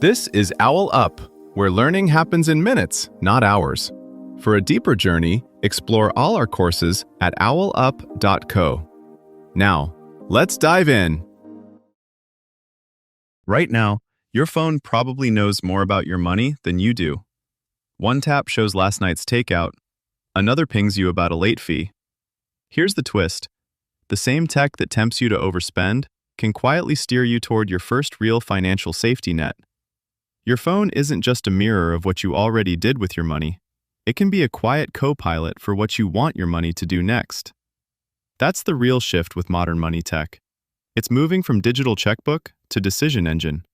This is OwlUp, where learning happens in minutes, not hours. For a deeper journey, explore all our courses at owlup.co. Now, let's dive in. Right now, your phone probably knows more about your money than you do. One tap shows last night's takeout, another pings you about a late fee. Here's the twist. The same tech that tempts you to overspend can quietly steer you toward your first real financial safety net. Your phone isn't just a mirror of what you already did with your money. It can be a quiet co-pilot for what you want your money to do next. That's the real shift with modern money tech. It's moving from digital checkbook to decision engine.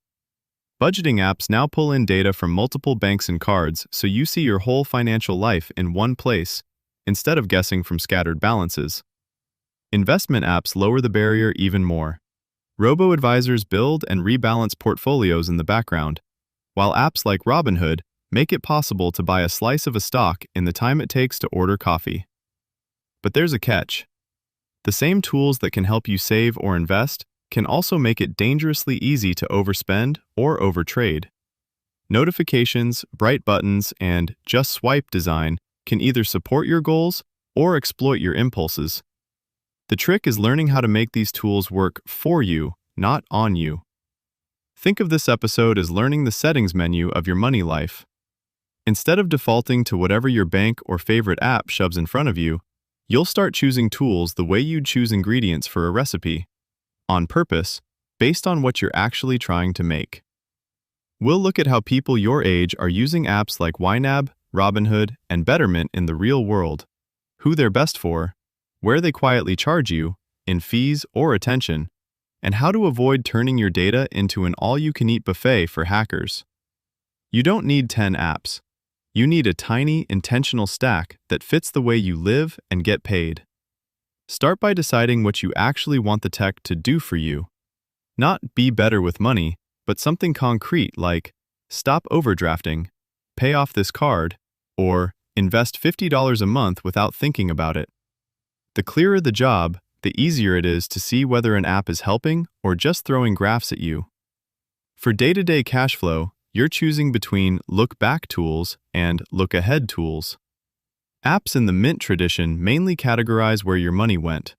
Budgeting apps now pull in data from multiple banks and cards so you see your whole financial life in one place, instead of guessing from scattered balances. Investment apps lower the barrier even more. Robo-advisors build and rebalance portfolios in the background, while apps like Robinhood make it possible to buy a slice of a stock in the time it takes to order coffee. But there's a catch. The same tools that can help you save or invest can also make it dangerously easy to overspend or overtrade. Notifications, bright buttons, and just swipe design can either support your goals or exploit your impulses. The trick is learning how to make these tools work for you, not on you. Think of this episode as learning the settings menu of your money life. Instead of defaulting to whatever your bank or favorite app shoves in front of you, you'll start choosing tools the way you'd choose ingredients for a recipe, on purpose, based on what you're actually trying to make. We'll look at how people your age are using apps like YNAB, Robinhood, and Betterment in the real world, who they're best for, where they quietly charge you, in fees or attention, and how to avoid turning your data into an all-you-can-eat buffet for hackers. You don't need 10 apps. You need a tiny, intentional stack that fits the way you live and get paid. Start by deciding what you actually want the tech to do for you. Not be better with money, but something concrete like stop overdrafting, pay off this card, or invest $50 a month without thinking about it. The clearer the job, the easier it is to see whether an app is helping or just throwing graphs at you. For day-to-day cash flow, you're choosing between look-back tools and look-ahead tools. Apps in the Mint tradition mainly categorize where your money went.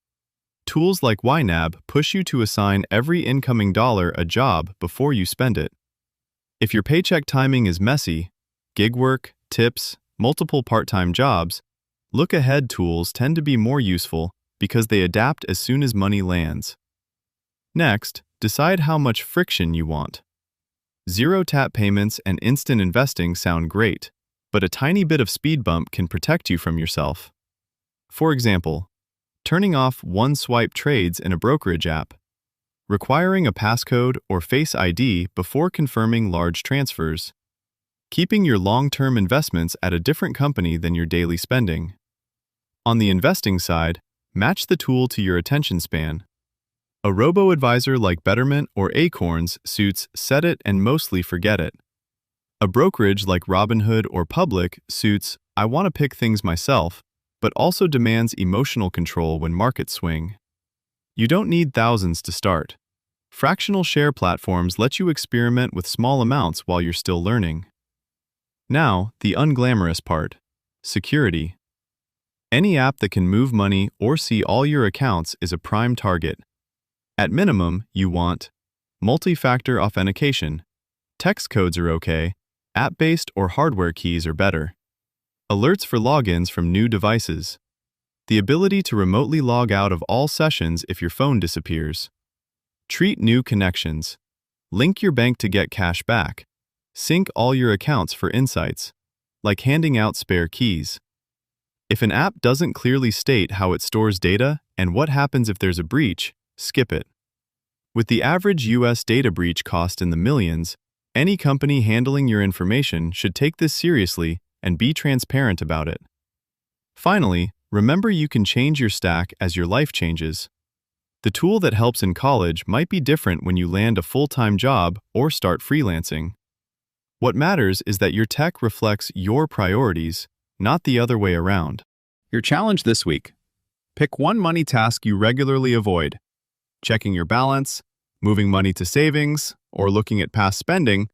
Tools like YNAB push you to assign every incoming dollar a job before you spend it. If your paycheck timing is messy, gig work, tips, multiple part-time jobs, look-ahead tools tend to be more useful because they adapt as soon as money lands. Next, decide how much friction you want. Zero-tap payments and instant investing sound great, but a tiny bit of speed bump can protect you from yourself. For example, turning off one-swipe trades in a brokerage app, requiring a passcode or Face ID before confirming large transfers, keeping your long-term investments at a different company than your daily spending. On the investing side, match the tool to your attention span. A robo-advisor like Betterment or Acorns suits set it and mostly forget it. A brokerage like Robinhood or Public suits I want to pick things myself, but also demands emotional control when markets swing. You don't need thousands to start. Fractional share platforms let you experiment with small amounts while you're still learning. Now, the unglamorous part: security. Any app that can move money or see all your accounts is a prime target. At minimum, you want multi-factor authentication. Text codes are okay. App-based or hardware keys are better. Alerts for logins from new devices. The ability to remotely log out of all sessions if your phone disappears. Treat new connections. Link your bank to get cash back. Sync all your accounts for insights, like handing out spare keys. If an app doesn't clearly state how it stores data and what happens if there's a breach, skip it. With the average US data breach cost in the millions, any company handling your information should take this seriously and be transparent about it. Finally, remember you can change your stack as your life changes. The tool that helps in college might be different when you land a full-time job or start freelancing. What matters is that your tech reflects your priorities, not the other way around. Your challenge this week: pick one money task you regularly avoid. Checking your balance, moving money to savings, or looking at past spending,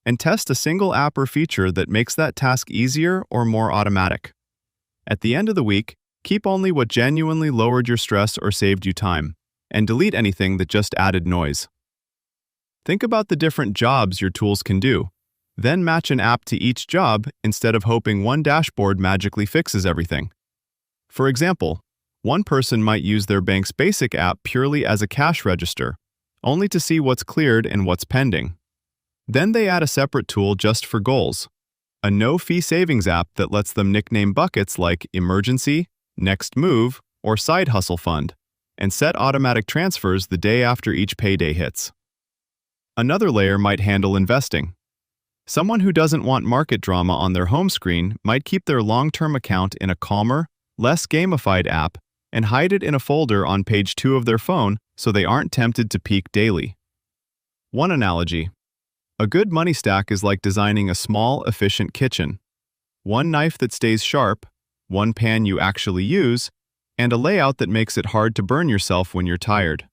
and test a single app or feature that makes that task easier or more automatic. At the end of the week, keep only what genuinely lowered your stress or saved you time, and delete anything that just added noise. Think about the different jobs your tools can do. Then match an app to each job instead of hoping one dashboard magically fixes everything. For example, one person might use their bank's basic app purely as a cash register, only to see what's cleared and what's pending. Then they add a separate tool just for goals, a no-fee savings app that lets them nickname buckets like emergency, next move, or side hustle fund, and set automatic transfers the day after each payday hits. Another layer might handle investing. Someone who doesn't want market drama on their home screen might keep their long-term account in a calmer, less gamified app and hide it in a folder on page 2 of their phone so they aren't tempted to peek daily. One analogy: a good money stack is like designing a small, efficient kitchen. One knife that stays sharp, one pan you actually use, and a layout that makes it hard to burn yourself when you're tired.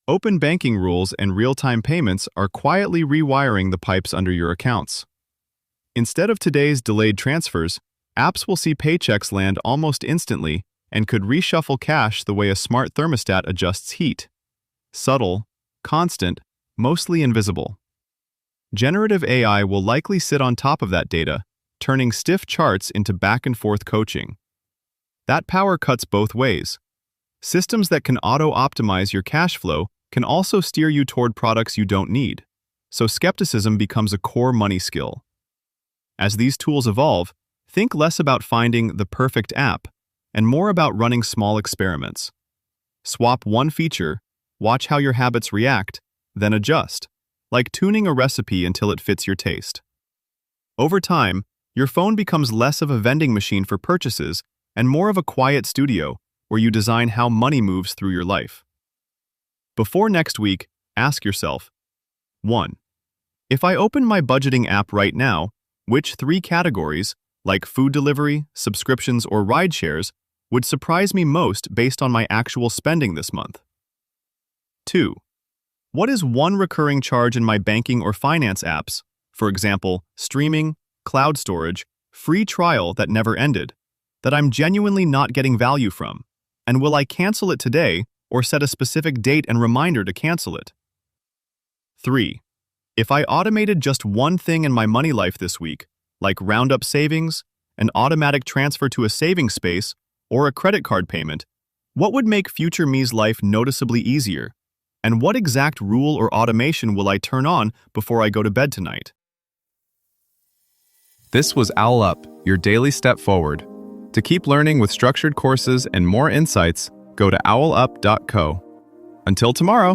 Open banking rules and real-time payments are quietly rewiring the pipes under your accounts. Instead of today's delayed transfers, apps will see paychecks land almost instantly and could reshuffle cash the way a smart thermostat adjusts heat. Subtle, constant, mostly invisible. Generative AI will likely sit on top of that data, turning stiff charts into back-and-forth coaching. That power cuts both ways. Systems that can auto-optimize your cash flow can also steer you toward products you don't need, so skepticism becomes a core money skill. As these tools evolve, think less about finding the perfect app and more about running small experiments. Swap one feature, watch how your habits react, then adjust, like tuning a recipe until it fits your taste. Over time, your phone becomes less of a vending machine for purchases and more of a quiet studio where you design how money moves through your life. Before next week, ask yourself, 1. If I open my budgeting app right now, which 3 categories, like food delivery, subscriptions, or ride shares, would surprise me most based on my actual spending this month? 2. What is one recurring charge in my banking or finance apps, for example, streaming, cloud storage, free trial that never ended, that I'm genuinely not getting value from, and will I cancel it today or set a specific date and reminder to cancel it? 3. If I automated just one thing in my money life this week, like round-up savings, an automatic transfer to a savings space, or a credit card payment, what would make future me's life noticeably easier? And what exact rule or automation will I turn on before I go to bed tonight? This was OwlUp, your daily step forward. To keep learning with structured courses and more insights, go to owlup.co. Until tomorrow!